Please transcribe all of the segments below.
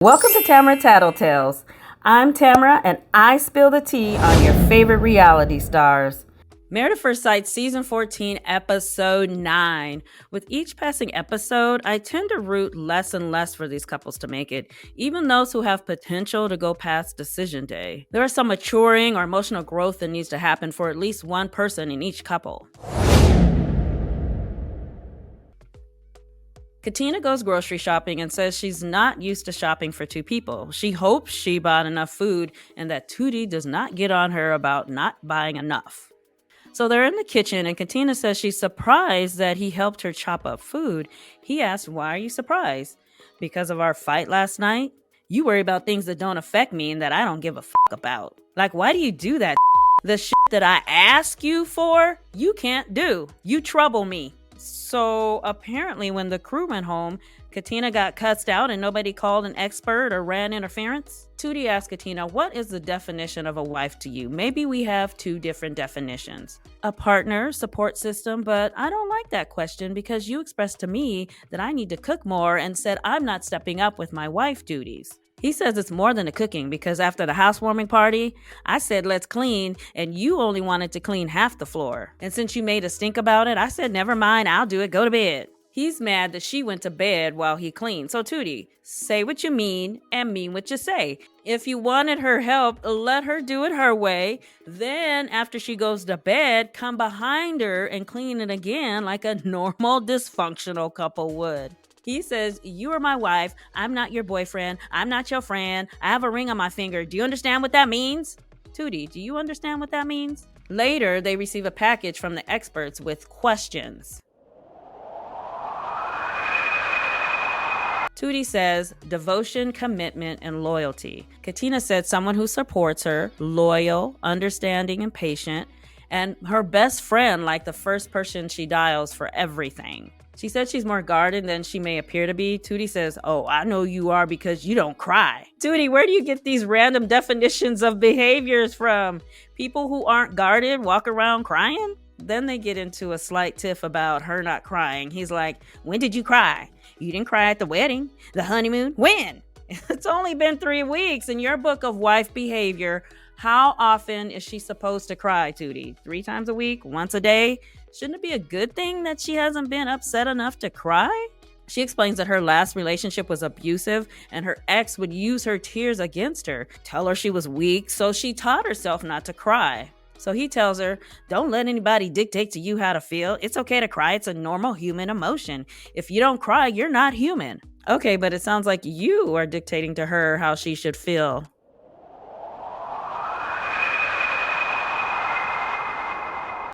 Welcome to Tamara Tattletales. I'm Tamara, and I spill the tea on your favorite reality stars. Married at First Sight Season 14, Episode 9. With each passing episode, I tend to root less and less for these couples to make it, even those who have potential to go past decision day. There is some maturing or emotional growth that needs to happen for at least one person in each couple. Katina goes grocery shopping and says she's not used to shopping for two people. She hopes she bought enough food and that Tootie does not get on her about not buying enough. So they're in the kitchen and Katina says she's surprised that he helped her chop up food. He asks, "Why are you surprised? Because of our fight last night? You worry about things that don't affect me and that I don't give a fuck about. Like, why do you do that? The shit that I ask you for, you can't do. You trouble me." So apparently when the crew went home, Katina got cussed out and nobody called an expert or ran interference. Tootie asked Katina, "What is the definition of a wife to you?" Maybe we have two different definitions. A partner, support system, but I don't like that question because you expressed to me that I need to cook more and said I'm not stepping up with my wife duties. He says it's more than the cooking because after the housewarming party, I said let's clean and you only wanted to clean half the floor. And since you made a stink about it, I said never mind, I'll do it, go to bed. He's mad that she went to bed while he cleaned. So Tootie, say what you mean and mean what you say. If you wanted her help, let her do it her way. Then after she goes to bed, come behind her and clean it again like a normal dysfunctional couple would. He says, "You are my wife. I'm not your boyfriend. I'm not your friend. I have a ring on my finger. Do you understand what that means?" Tootie, do you understand what that means? Later, they receive a package from the experts with questions. Tootie says, devotion, commitment, and loyalty. Katina said someone who supports her, loyal, understanding, and patient, and her best friend like the first person she dials for everything. She said she's more guarded than she may appear to be. Tootie says, "Oh, I know you are because you don't cry." Tootie, where do you get these random definitions of behaviors from? People who aren't guarded walk around crying? Then they get into a slight tiff about her not crying. He's like, "When did you cry? You didn't cry at the wedding, the honeymoon. When? It's only been 3 weeks. In your book of wife behavior, how often is she supposed to cry, Tootie? 3 times a week? Once a day? Shouldn't it be a good thing that she hasn't been upset enough to cry?" She explains that her last relationship was abusive and her ex would use her tears against her, tell her she was weak, so she taught herself not to cry. So he tells her, "Don't let anybody dictate to you how to feel. It's okay to cry. It's a normal human emotion. If you don't cry, you're not human." Okay, but it sounds like you are dictating to her how she should feel.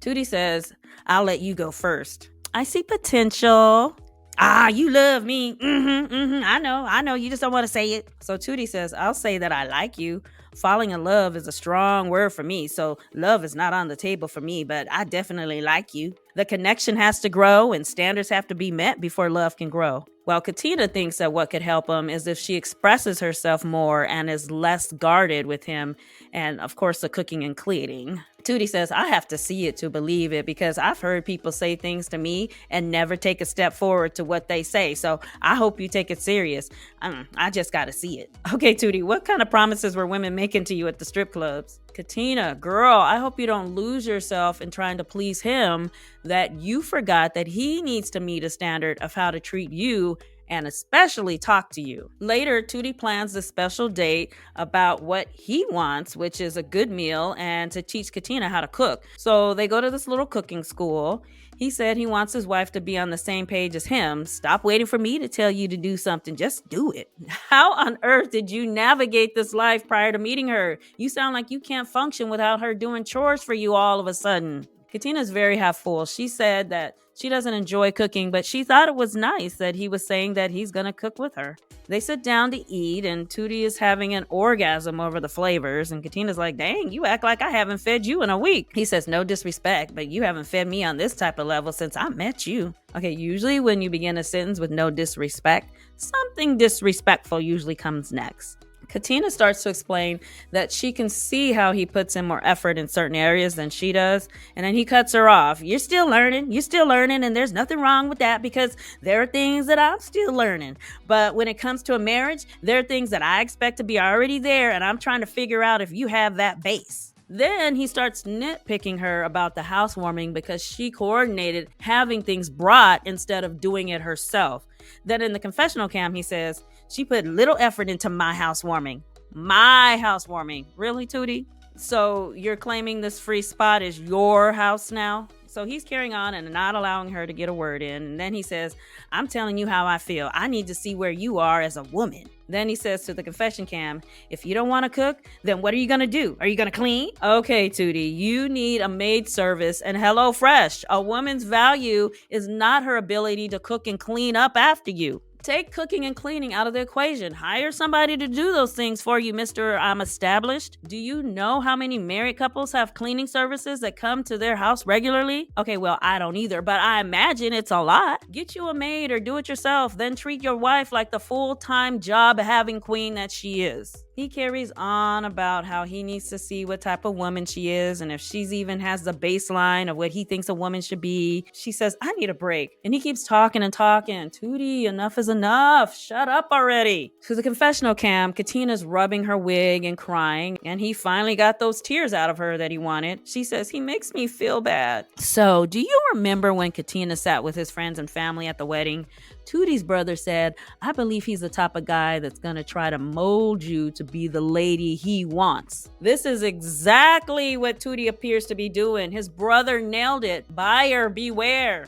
Tootie says, "I'll let you go first. I see potential." "Ah, you love me. I know. You just don't want to say it." So Tootie says, "I'll say that I like you. Falling in love is a strong word for me, so love is not on the table for me, but I definitely like you. The connection has to grow and standards have to be met before love can grow." Well, Katina thinks that what could help him is if she expresses herself more and is less guarded with him, and of course the cooking and cleaning. Tootie says, "I have to see it to believe it because I've heard people say things to me and never take a step forward to what they say. So I hope you take it serious. I just got to see it." Okay, Tootie, what kind of promises were women making to you at the strip clubs? Katina, girl, I hope you don't lose yourself in trying to please him, that you forgot that he needs to meet a standard of how to treat you and especially talk to you. Later, Tootie plans a special date about what he wants, which is a good meal and to teach Katina how to cook. So they go to this little cooking school. He said he wants his wife to be on the same page as him. "Stop waiting for me to tell you to do something. Just do it." How on earth did you navigate this life prior to meeting her? You sound like you can't function without her doing chores for you all of a sudden. Katina's very half full. She said that she doesn't enjoy cooking, but she thought it was nice that he was saying that he's going to cook with her. They sit down to eat, and Tootie is having an orgasm over the flavors, and Katina's like, "Dang, you act like I haven't fed you in a week." He says, "No disrespect, but you haven't fed me on this type of level since I met you." Okay, usually when you begin a sentence with no disrespect, something disrespectful usually comes next. Katina starts to explain that she can see how he puts in more effort in certain areas than she does, and then he cuts her off. You're still learning, and there's nothing wrong with that because there are things that I'm still learning. But when it comes to a marriage, there are things that I expect to be already there, and I'm trying to figure out if you have that base. Then he starts nitpicking her about the housewarming because she coordinated having things brought instead of doing it herself. Then in the confessional cam, he says, she put little effort into my housewarming. My housewarming. Really, Tootie? So you're claiming this free spot is your house now? So he's carrying on and not allowing her to get a word in. And then he says, I'm telling you how I feel. I need to see where you are as a woman. Then he says to the confession cam, if you don't want to cook, then what are you going to do? Are you going to clean? Okay, Tootie, you need a maid service and HelloFresh. A woman's value is not her ability to cook and clean up after you. Take cooking and cleaning out of the equation. Hire somebody to do those things for you, Mr. I'm established. Do you know how many married couples have cleaning services that come to their house regularly? Okay, well, I don't either, but I imagine it's a lot. Get you a maid or do it yourself, then treat your wife like the full-time job-having queen that she is. He carries on about how he needs to see what type of woman she is and if she's even has the baseline of what he thinks a woman should be. She says, I need a break. And he keeps talking and talking. Tootie, enough is enough. Shut up already. To the confessional cam, Katina's rubbing her wig and crying, and he finally got those tears out of her that he wanted. She says, he makes me feel bad. So, do you remember when Katina sat with his friends and family at the wedding? Tootie's brother said, I believe he's the type of guy that's going to try to mold you to be the lady he wants. This is exactly what Tootie appears to be doing. His brother nailed it. Buyer beware.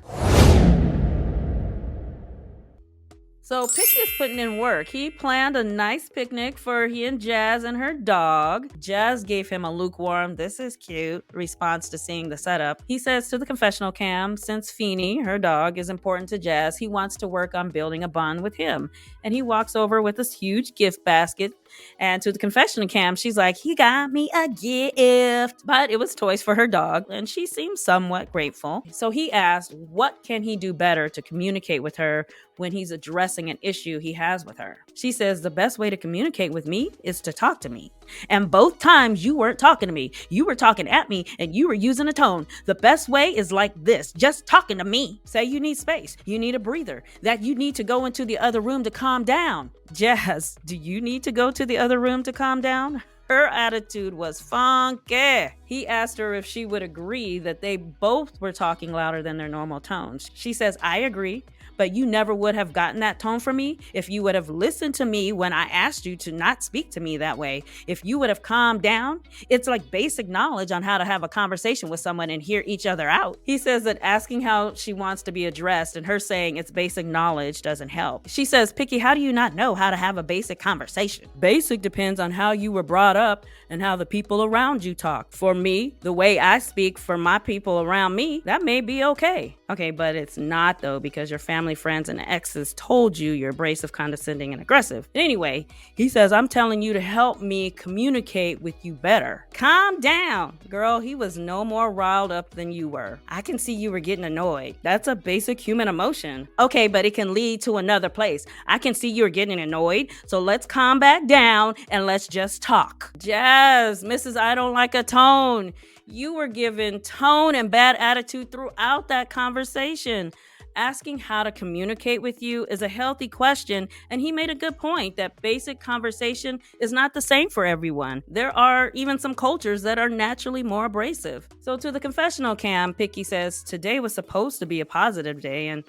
So Picky is putting in work. He planned a nice picnic for he and Jazz and her dog. Jazz gave him a lukewarm, this is cute, response to seeing the setup. He says to the confessional cam, since Feeny, her dog, is important to Jazz, he wants to work on building a bond with him. And he walks over with this huge gift basket. And to the confessional cam, she's like, he got me a gift. But it was toys for her dog, and she seems somewhat grateful. So he asked, what can he do better to communicate with her when he's addressing an issue he has with her? She says, the best way to communicate with me is to talk to me. And both times you weren't talking to me. You were talking at me and you were using a tone. The best way is like this, just talking to me. Say you need space. You need a breather. That you need to go into the other room to calm down. Jazz, do you need to go to the other room to calm down? Her attitude was funky. He asked her if she would agree that they both were talking louder than their normal tones. She says, I agree, but you never would have gotten that tone from me if you would have listened to me when I asked you to not speak to me that way. If you would have calmed down, it's like basic knowledge on how to have a conversation with someone and hear each other out. He says that asking how she wants to be addressed and her saying it's basic knowledge doesn't help. She says, Picky, how do you not know how to have a basic conversation? Basic depends on how you were brought up and how the people around you talk. For me, the way I speak for my people around me, that may be okay. Okay, but it's not though, because your family, friends, and exes told you you're abrasive, condescending, and aggressive. Anyway, he says, I'm telling you to help me communicate with you better. Calm down. Girl, he was no more riled up than you were. I can see you were getting annoyed. That's a basic human emotion. Okay, but it can lead to another place. I can see you're getting annoyed, so let's calm back down and let's just talk. Jazz, Mrs. I don't like a tone. You were given tone and bad attitude throughout that conversation. Asking how to communicate with you is a healthy question, and he made a good point that basic conversation is not the same for everyone. There are even some cultures that are naturally more abrasive. So to the confessional cam, Picky says, today was supposed to be a positive day, and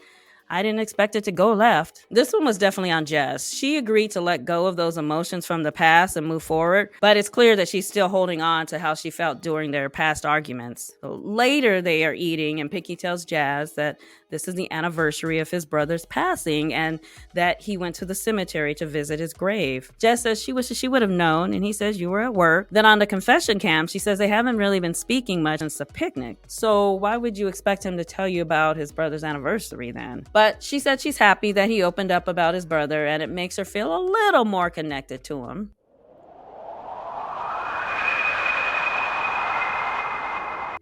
I didn't expect it to go left. This one was definitely on Jess. She agreed to let go of those emotions from the past and move forward, but it's clear that she's still holding on to how she felt during their past arguments. So later they are eating, and Picky tells Jazz that this is the anniversary of his brother's passing and that he went to the cemetery to visit his grave. Jess says she wishes she would have known, and he says you were at work. Then on the confession cam, she says they haven't really been speaking much since the picnic. So why would you expect him to tell you about his brother's anniversary then? But she said she's happy that he opened up about his brother, and it makes her feel a little more connected to him.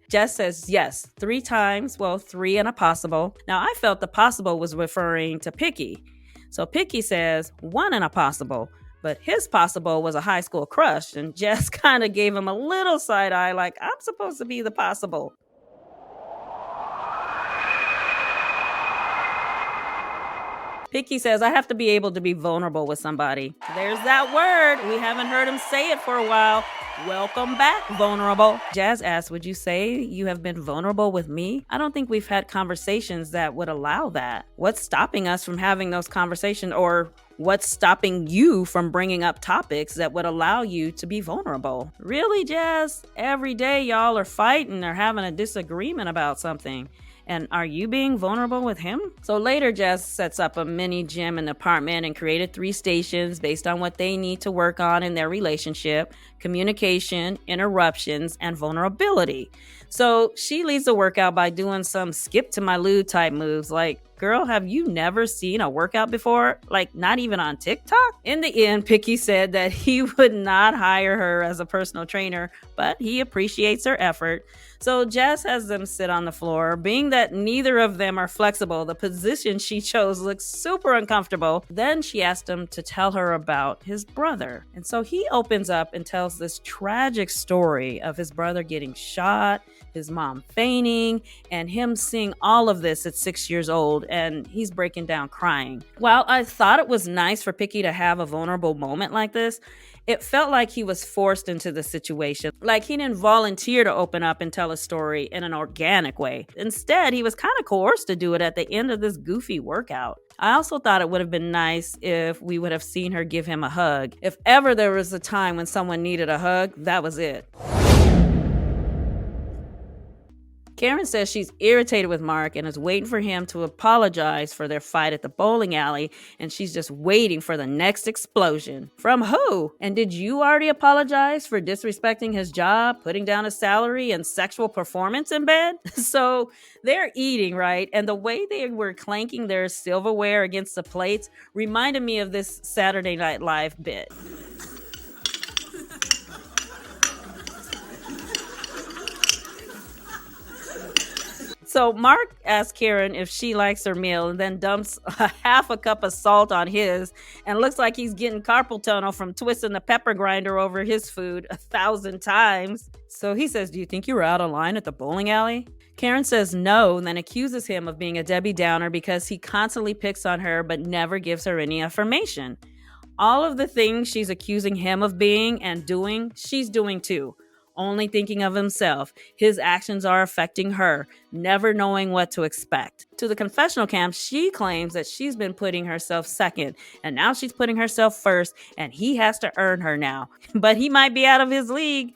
Jess says yes, 3 times, well, 3 and a possible. Now, I felt the possible was referring to Picky. So Picky says 1 and a possible. But his possible was a high school crush, and Jess kind of gave him a little side eye like, I'm supposed to be the possible. Picky says, I have to be able to be vulnerable with somebody. There's that word. We haven't heard him say it for a while. Welcome back, vulnerable. Jazz asks, would you say you have been vulnerable with me? I don't think we've had conversations that would allow that. What's stopping us from having those conversations, or what's stopping you from bringing up topics that would allow you to be vulnerable? Really, Jazz? Every day y'all are fighting or having a disagreement about something. And are you being vulnerable with him? So later, Jess sets up a mini gym in the apartment and created 3 stations based on what they need to work on in their relationship: communication, interruptions, and vulnerability. So she leads the workout by doing some skip to my loo type moves like, girl, have you never seen a workout before? Like, not even on TikTok? In the end, Picky said that he would not hire her as a personal trainer, but he appreciates her effort. So Jess has them sit on the floor. Being that neither of them are flexible, the position she chose looks super uncomfortable. Then she asked him to tell her about his brother. And so he opens up and tells this tragic story of his brother getting shot, his mom fainting, and him seeing all of this at 6 years old, and he's breaking down crying. While I thought it was nice for Picky to have a vulnerable moment like this, it felt like he was forced into the situation. Like he didn't volunteer to open up and tell a story in an organic way. Instead, he was kind of coerced to do it at the end of this goofy workout. I also thought it would have been nice if we would have seen her give him a hug. If ever there was a time when someone needed a hug, that was it. Karen says she's irritated with Mark and is waiting for him to apologize for their fight at the bowling alley, and she's just waiting for the next explosion. From who? And did you already apologize for disrespecting his job, putting down his salary, and sexual performance in bed? So they're eating, right? And the way they were clanking their silverware against the plates reminded me of this Saturday Night Live bit. So Mark asks Karen if she likes her meal and then dumps half a cup of salt on his and looks like he's getting carpal tunnel from twisting the pepper grinder over his food 1,000 times. So he says, do you think you were out of line at the bowling alley? Karen says no, and then accuses him of being a Debbie Downer because he constantly picks on her but never gives her any affirmation. All of the things she's accusing him of being and doing, she's doing too. Only thinking of himself. His actions are affecting her, never knowing what to expect. To the confessional camp, she claims that she's been putting herself second, and now she's putting herself first, and he has to earn her now. But he might be out of his league.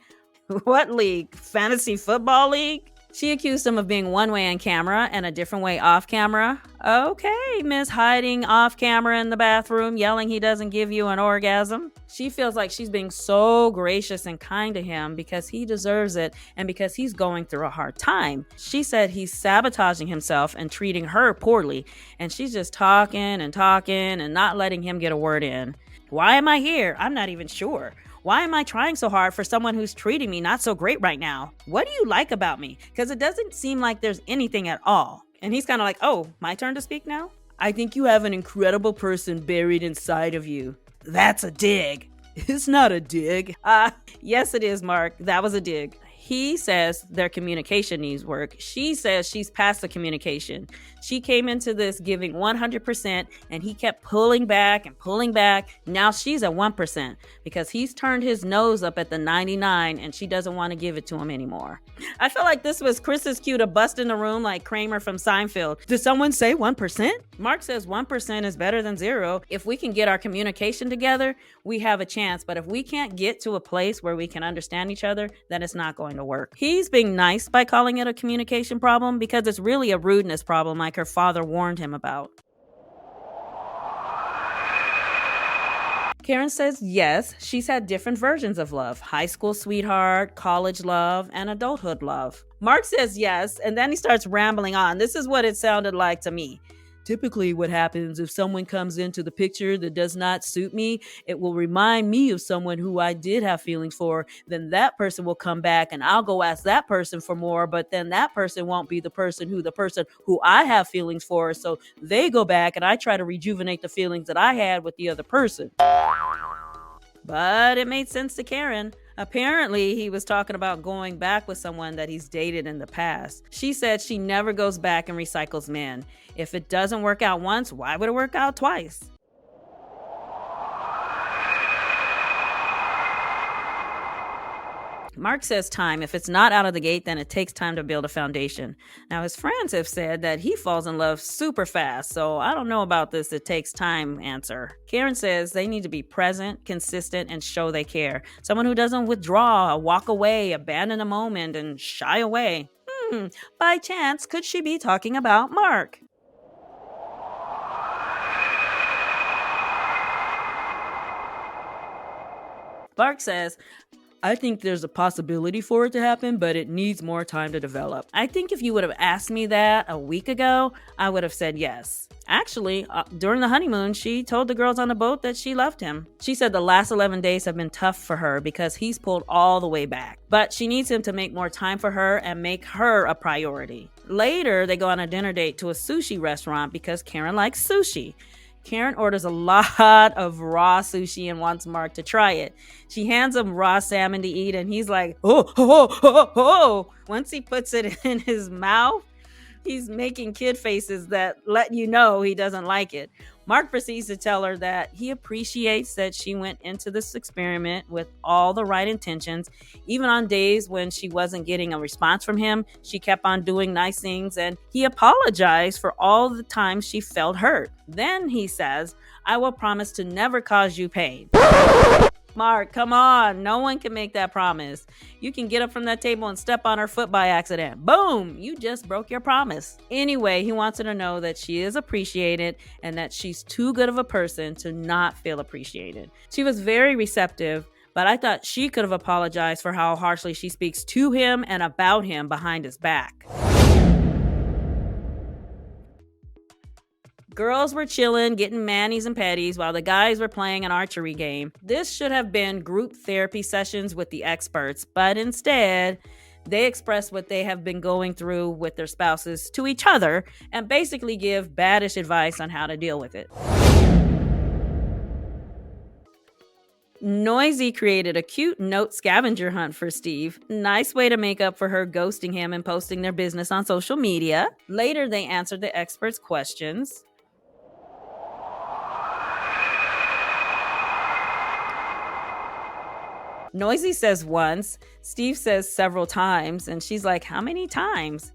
What league? Fantasy football league? She accused him of being one way on camera and a different way off camera. Okay, Miss hiding off camera in the bathroom, yelling he doesn't give you an orgasm. She feels like she's being so gracious and kind to him because he deserves it and because he's going through a hard time. She said he's sabotaging himself and treating her poorly, and she's just talking and not letting him get a word in. Why am I here? I'm not even sure. Why am I trying so hard for someone who's treating me not so great right now? What do you like about me? Because it doesn't seem like there's anything at all. And he's kind of like, oh, my turn to speak now? I think you have an incredible person buried inside of you. That's a dig. It's not a dig. Yes, it is, Mark. That was a dig. He says their communication needs work. She says she's past the communication. She came into this giving 100% and he kept pulling back and pulling back. Now she's at 1% because he's turned his nose up at the 99 and she doesn't want to give it to him anymore. I feel like this was Chris's cue to bust in the room like Kramer from Seinfeld. Did someone say 1%? Mark says 1% is better than 0. If we can get our communication together, we have a chance. But if we can't get to a place where we can understand each other, then it's not going to work. He's being nice by calling it a communication problem because it's really a rudeness problem like her father warned him about. Karen says yes, she's had different versions of love: high school sweetheart, college love, and adulthood love. Mark says yes, and then he starts rambling on. This is what it sounded like to me. Typically what happens if someone comes into the picture that does not suit me, it will remind me of someone who I did have feelings for. Then that person will come back and I'll go ask that person for more, but then that person won't be the person who I have feelings for. So they go back and I try to rejuvenate the feelings that I had with the other person. but it made sense to Karen. Apparently, he was talking about going back with someone that he's dated in the past. She said she never goes back and recycles men. If it doesn't work out once, why would it work out twice? Mark says time. If it's not out of the gate, then it takes time to build a foundation. Now, his friends have said that he falls in love super fast, so I don't know about this "it takes time" answer. Karen says they need to be present, consistent, and show they care. Someone who doesn't withdraw, walk away, abandon a moment, and shy away. By chance, could she be talking about Mark? Mark says, I think there's a possibility for it to happen, but it needs more time to develop. I think if you would have asked me that a week ago, I would have said yes. Actually, during the honeymoon, she told the girls on the boat that she loved him. She said the last 11 days have been tough for her because he's pulled all the way back. But she needs him to make more time for her and make her a priority. Later, they go on a dinner date to a sushi restaurant because Karen likes sushi. Karen orders a lot of raw sushi and wants Mark to try it. She hands him raw salmon to eat and he's like, oh. Once he puts it in his mouth, he's making kid faces that let you know he doesn't like it. Mark proceeds to tell her that he appreciates that she went into this experiment with all the right intentions. Even on days when she wasn't getting a response from him, she kept on doing nice things, and he apologized for all the times she felt hurt. Then he says, I will promise to never cause you pain. Mark, come on. No one can make that promise. You can get up from that table and step on her foot by accident. Boom! You just broke your promise. Anyway, he wants her to know that she is appreciated and that she's too good of a person to not feel appreciated. She was very receptive, but I thought she could have apologized for how harshly she speaks to him and about him behind his back. Girls were chilling, getting manis and petties, while the guys were playing an archery game. This should have been group therapy sessions with the experts, but instead, they express what they have been going through with their spouses to each other and basically give baddish advice on how to deal with it. Noisy created a cute note scavenger hunt for Steve. Nice way to make up for her ghosting him and posting their business on social media. Later, they answered the experts' questions. Noisy says once, Steve says several times, and she's like, how many times?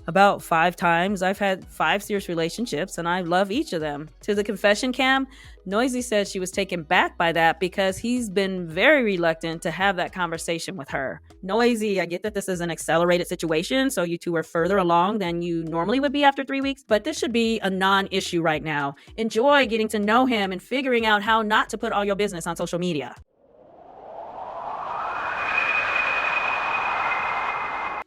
About 5 times. I've had 5 serious relationships, and I love each of them. To the confession cam, Noisy said she was taken back by that because he's been very reluctant to have that conversation with her. Noisy, I get that this is an accelerated situation, so you two are further along than you normally would be after 3 weeks, but this should be a non-issue right now. Enjoy getting to know him and figuring out how not to put all your business on social media.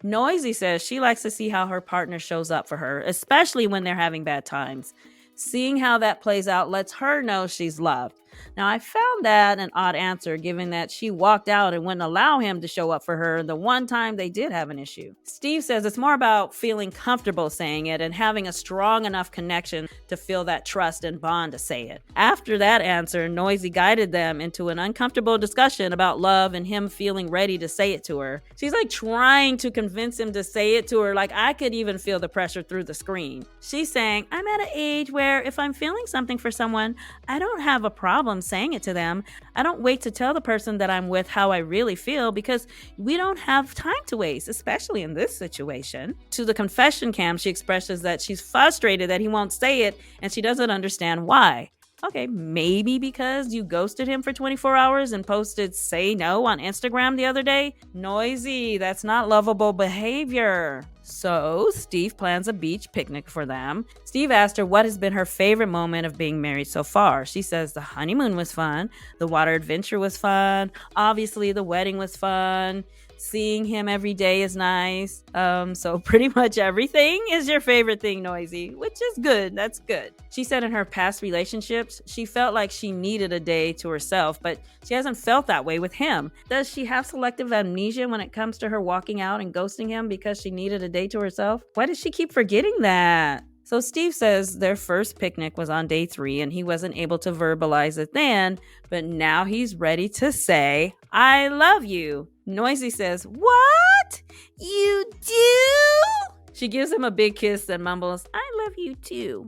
Noisy says she likes to see how her partner shows up for her, especially when they're having bad times. Seeing how that plays out lets her know she's loved. Now, I found that an odd answer, given that she walked out and wouldn't allow him to show up for her the one time they did have an issue. Steve says it's more about feeling comfortable saying it and having a strong enough connection to feel that trust and bond to say it. After that answer, Noisy guided them into an uncomfortable discussion about love and him feeling ready to say it to her. She's like trying to convince him to say it to her, like I could even feel the pressure through the screen. She's saying, I'm at an age where if I'm feeling something for someone, I don't have a problem saying it to them. I don't wait to tell the person that I'm with how I really feel because we don't have time to waste, especially in this situation. To the confession cam, she expresses that she's frustrated that he won't say it and she doesn't understand why. Okay, maybe because you ghosted him for 24 hours and posted say no on Instagram the other day? Noisy, that's not lovable behavior. So, Steve plans a beach picnic for them. Steve asked her what has been her favorite moment of being married so far. She says the honeymoon was fun, the water adventure was fun, obviously the wedding was fun, seeing him every day is nice. So pretty much everything is your favorite thing, Noisy, which is good. That's good. She said in her past relationships, she felt like she needed a day to herself, but she hasn't felt that way with him. Does she have selective amnesia when it comes to her walking out and ghosting him because she needed a day to herself? Why does she keep forgetting that? So Steve says their first picnic was on day 3 and he wasn't able to verbalize it then, but now he's ready to say, I love you. Noisy says, what? You do? She gives him a big kiss and mumbles, I love you too.